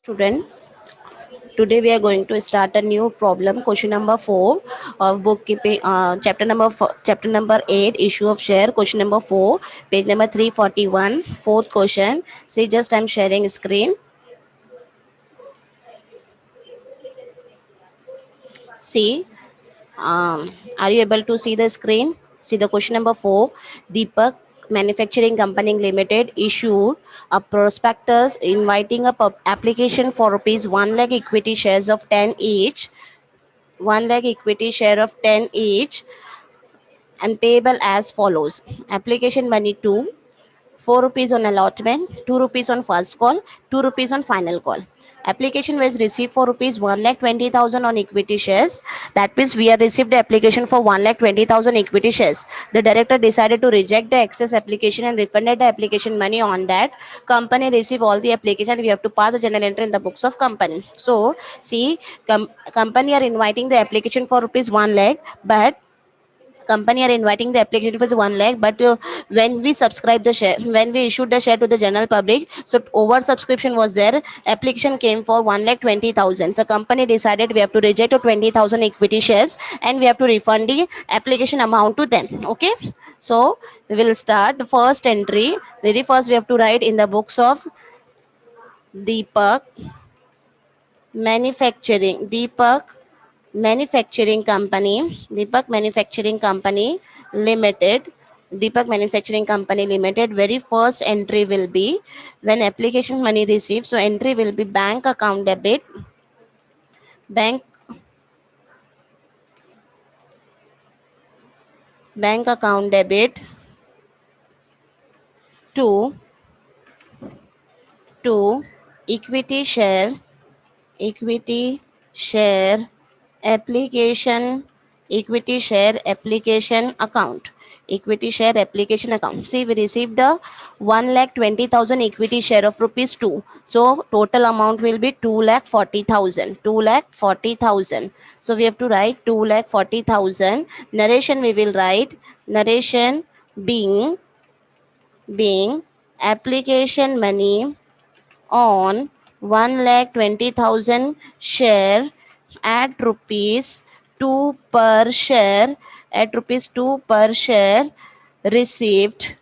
Student, today we are going to start a new problem. Question number 4 of bookkeeping, chapter number 8, issue of share. Question number 4, page number 341. Fourth question. See, just I'm sharing screen. See, are you able to see the screen? See the question number 4. Deepak Manufacturing Company Limited issued a prospectus inviting a application for rupees 1 lakh equity shares of 10 each, 1 lakh equity share of 10 each, and payable as follows. Application money 2, 4 rupees on allotment, 2 rupees on first call, 2 rupees on final call. Application was received for rupees 1 lakh 20,000 on equity shares. That means we have received the application for 1 lakh 20,000 equity shares. The director decided to reject the excess application and refunded the application money on that. Company receive all the application. We have to pass the journal entry in the books of company. So see, company are inviting the application for rupees 1 lakh, but company are inviting the application for 1 lakh, but when we subscribe the share, when we issued the share to the general public, so over subscription was there, application came for 1 lakh 20,000. So company decided we have to reject the 20,000 equity shares and we have to refund the application amount to them. Okay, so we will start the first entry. Very first we have to write in the books of Deepak Deepak Manufacturing Company, Deepak Manufacturing Company Limited, Deepak Manufacturing Company Limited. Very first entry will be when application money received. So entry will be bank account debit, bank bank account debit to to equity share, equity share application, equity share application account, equity share application account. See, we received the 1 lakh 20,000 equity share of rupees 2. So total amount will be 2 lakh 40,000, 2 lakh 40,000. So we have to write 2 lakh 40,000. Narration we will write, narration being application money on 1 lakh 20,000 share at rupees 2 per share, at rupees 2 per share received,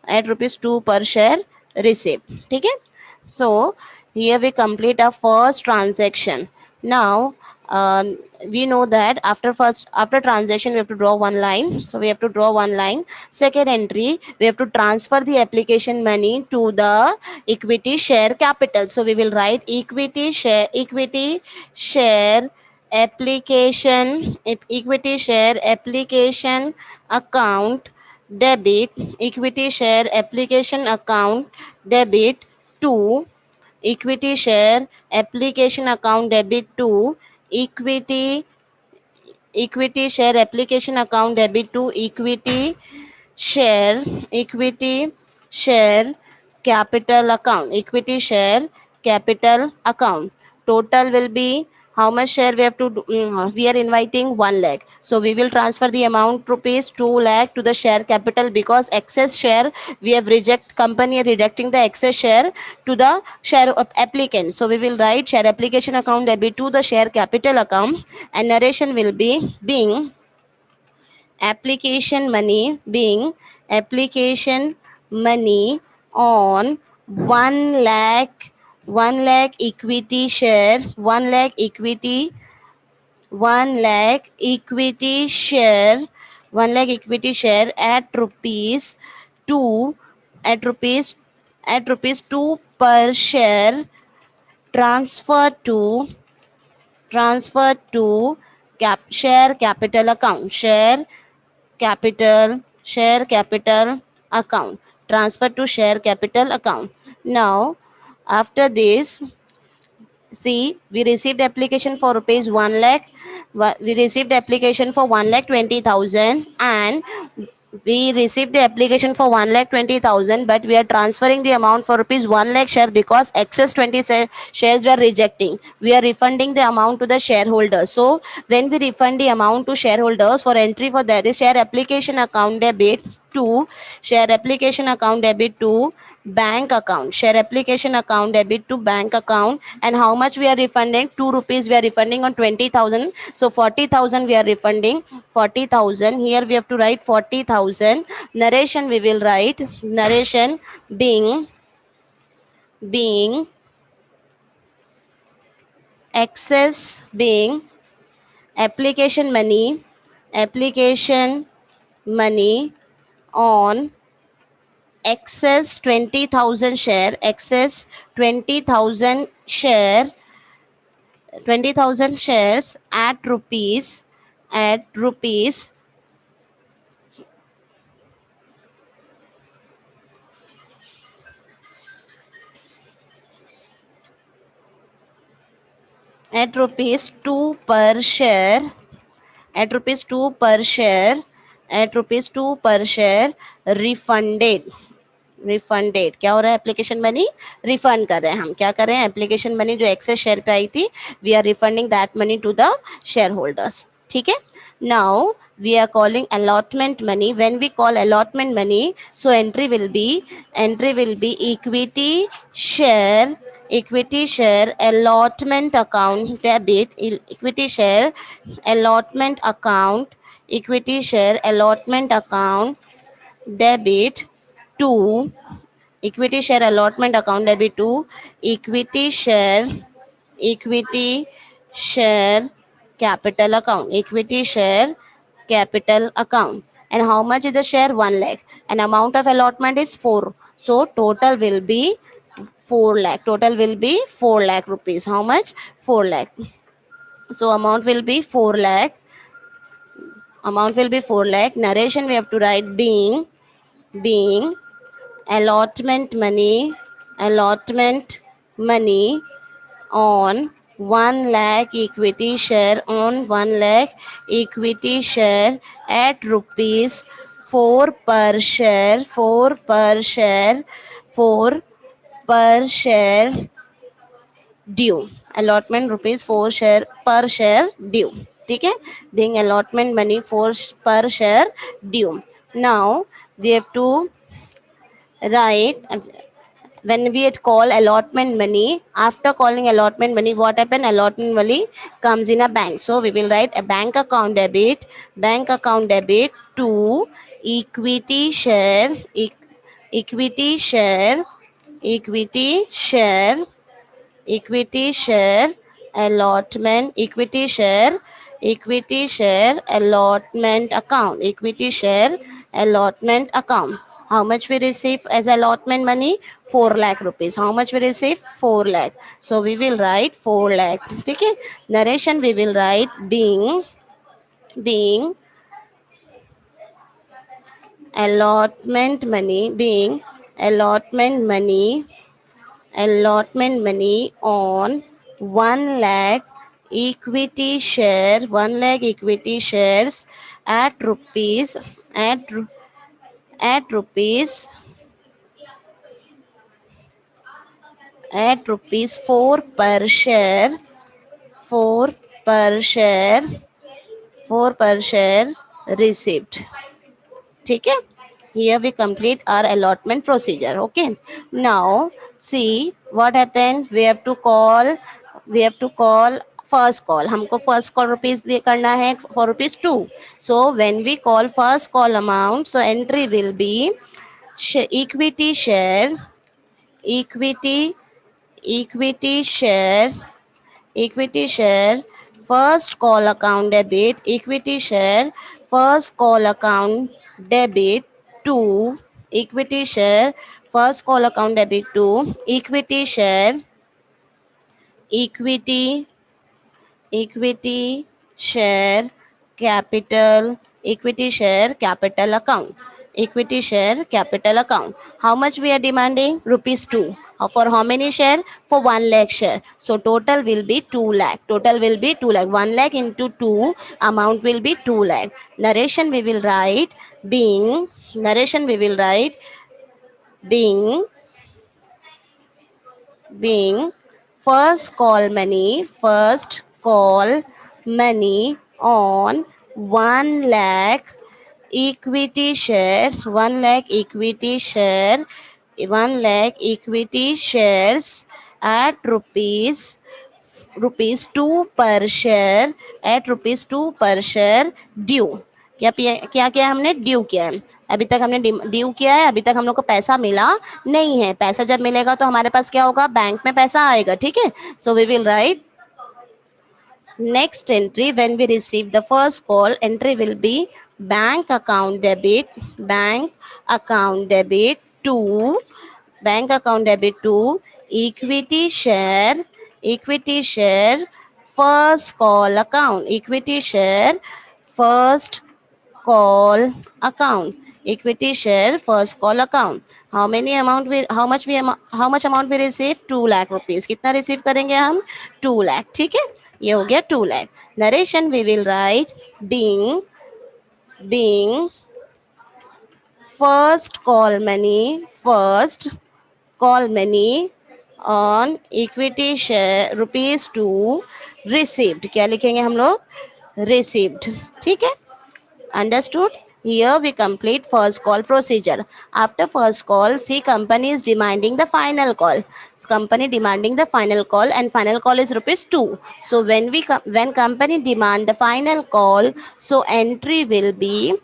at rupees 2 per share received. Okay, so here we complete our first transaction. Now we know that after transaction we have to draw one line, so we have to draw one line. Second entry, we have to transfer the application money to the equity share capital. So we will write equity share application, equity share application account debit, equity share application account debit to equity share application account debit to equity equity share application account debit to share equity share capital account, equity share capital account. Total will be how much share we have to do, we are inviting 1 lakh, so we will transfer the amount rupees 2 lakh to the share capital, because excess share we have company are rejecting the excess share to the share of applicant. So we will write share application account debit to the share capital account, and narration will be being application money on 1 lakh 1 lakh equity share, 1 lakh equity 1 lakh equity share, 1 lakh equity share at rupees 2, at rupees at rupees 2 per share, transfer to share capital account, share capital account, transfer to share capital account. Now after this, see, we received application for rupees 1 lakh, we received application for 1 lakh 20,000, and we received the application for 1 lakh 20,000, but we are transferring the amount for rupees 1 lakh share, because excess 20 shares we are rejecting. We are refunding the amount to the shareholders. So when we refund the amount to shareholders, for entry for that is share application account debit, to share application account debit to bank account. Share application account debit to bank account. And how much we are refunding? 2 rupees we are refunding on 20,000. So 40,000 we are refunding. 40,000. Here we have to write 40,000. Narration we will write. Narration being excess, being application money on excess 20,000 share, excess 20,000 share, 20,000 shares at rupees at rupees 2 per share, at rupees 2 per share, at rupees 2 per share refunded. Refunded क्या हो रहा है? Application money refund कर रहे हैं हम. क्या कर रहे हैं? एप्लीकेशन मनी जो एक्सेस शेयर पे आई थी, we are refunding that money to the shareholders. ठीक है. Now we are calling allotment money. When we call allotment money, so entry will be equity share allotment account debit, equity share allotment account debit to equity share allotment account debit to equity share equity share capital account. And how much is the share? 1 lakh. And amount of allotment is 4. So total will be 4 lakh. Total will be 4 lakh rupees. How much? 4 lakh. So amount will be 4 lakh. Amount will be 4 lakh. Narration we have to write being allotment money on 1 lakh equity share, at rupees 4 per share, 4 per share due. Allotment rupees 4 share per share due. ठीक है. Being allotment money 4 per share due. Now we have to write, when we call allotment money, after calling allotment money, what happen? Allotment money comes in a bank. So we will write a bank account debit to equity share, equity share, equity share, equity share equity share allotment account. How much we receive as allotment money? 4 lakh rupees. How much we receive? 4 lakh. So we will write 4 lakh. Okay. Narration we will write being allotment money, allotment money on 1 lakh equity shares at rupees at rupees at rupees 4 per share, 4 per share 4 per share received. ठीक है. Here we complete our allotment procedure. Okay. Now see what happened. We have to call first call. हमको first call rupees करना है for rupees 2. So when we call first call amount, so entry will be equity share equity share first call account debit, equity share first call account debit to equity share first call account debit to equity equity share capital account, how much we are demanding? Rupees 2. For how many share? For 1 lakh share. So total will be 2 lakh. 1 lakh into 2, amount will be 2 lakh. Narration we will write being first call money on 1 lakh equity share 1 lakh equity share 1 lakh equity shares at rupees 2 per share at rupees 2 per share due. क्या किया हमने? Due किया है. अभी तक हमने due किया है, अभी तक हम लोग को पैसा मिला नहीं है. पैसा जब मिलेगा तो हमारे पास क्या होगा? बैंक में पैसा आएगा. ठीक है. So we will write next entry. When we receive the first call, entry will be bank account debit to equity share first call account, first call account equity share first call account. How much amount we receive? 2 lakh rupees. कितना receive करेंगे हम? 2 lakh. ठीक है, ये हो गया 2 lakh. Narration we will write being first call money on equity share rupees 2 received. क्या लिखेंगे हम लोग? received. ठीक है. Understood? Here we complete first call procedure. After first call, see company is demanding the final call. Company demanding the final call, and final call is rupees 2. So when company demand the final call, so entry will be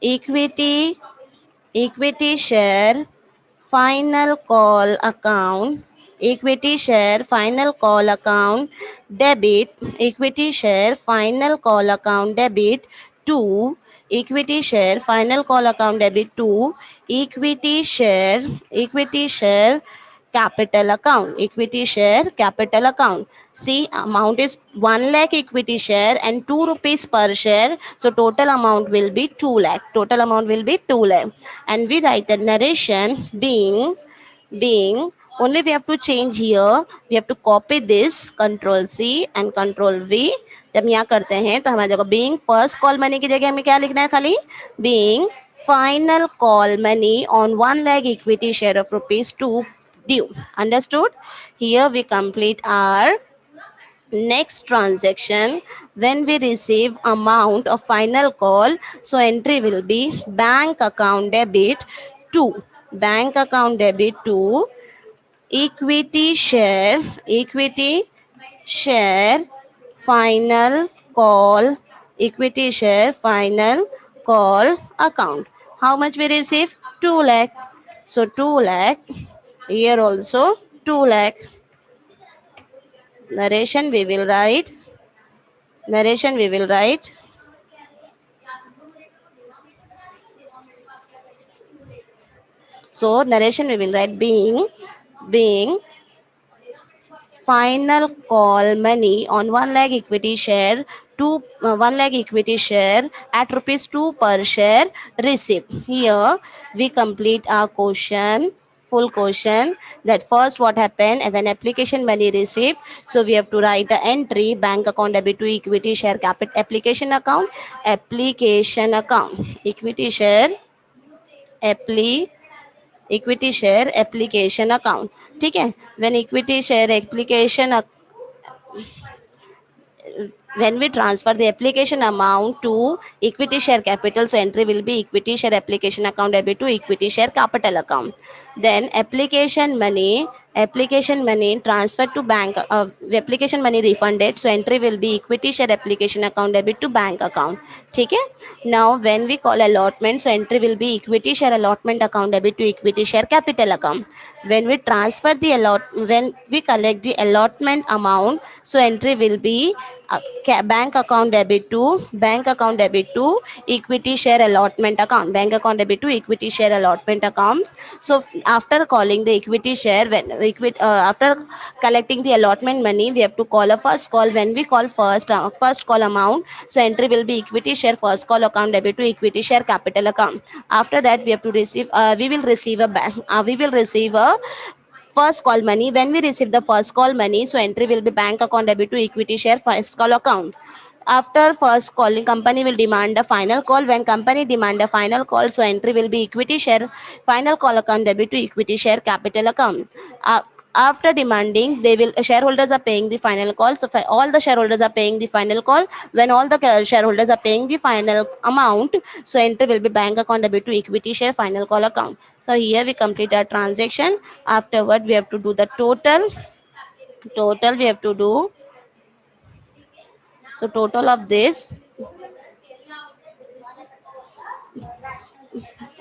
equity share final call account debit equity share final call account debit to equity share final call account debit to equity share capital account. See, amount is 1 lakh equity share and 2 rupees per share, so total amount will be 2 lakh. And we write the narration being only we have to change here. We have to copy this, control C and control V. जब यहाँ करते हैं तो हमारी जगह being first call money की जगह हमें क्या लिखना है? खाली being final call money on 1 lakh equity share of rupees 2 due. Understood? Here we complete our next transaction. When we receive amount of final call, so entry will be bank account debit to equity share final call account. How much we receive? 2 lakh. So 2 lakh. Here also 2 lakh. Narration we will write. So narration we will write being final call money on 1 lakh equity share to 1 lakh equity share at rupees 2 per share received. Here we complete our full question. That first what happened when application money received, so we have to write the entry bank account debit to equity share capital application account equity share application account. ठीक है. When equity share application when we transfer the application amount to equity share capital, so entry will be equity share application account debit to equity share capital account. Then application money transferred to bank, application money refunded, so entry will be equity share application account debit to bank account. ठीक है. Now when we call allotment, so entry will be equity share allotment account debit to equity share capital account. When we collect the allotment amount, so entry will be bank account debit to equity share allotment account So after calling the equity share, after collecting the allotment money, we have to call a first call. When we call first call amount, so entry will be equity share first call account debit to equity share capital account. After that we have to receive we will receive a first call money. When we receive the first call money, so entry will be bank account debit to equity share first call account. After first calling, company will demand a final call. When company demand a final call, so entry will be equity share final call account debit to equity share capital account. After demanding, they will shareholders are paying the final call. So all the shareholders are paying the final call. When all the shareholders are paying the final amount, so entry will be bank account debit to equity share final call account. So here we complete our transaction. Afterward, we have to do the total we have to do. So total of this,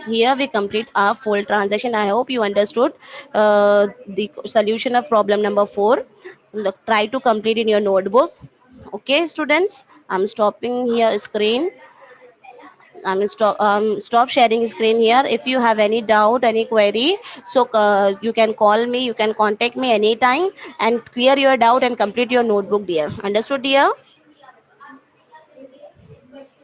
here we complete our full transaction. I hope you understood the solution of problem number 4. Look, try to complete in your notebook. Okay, students, I'm stopping here screen. Stop sharing screen here. If you have any doubt, any query, so you can call me, you can contact me anytime and clear your doubt and complete your notebook, dear. Understood, dear?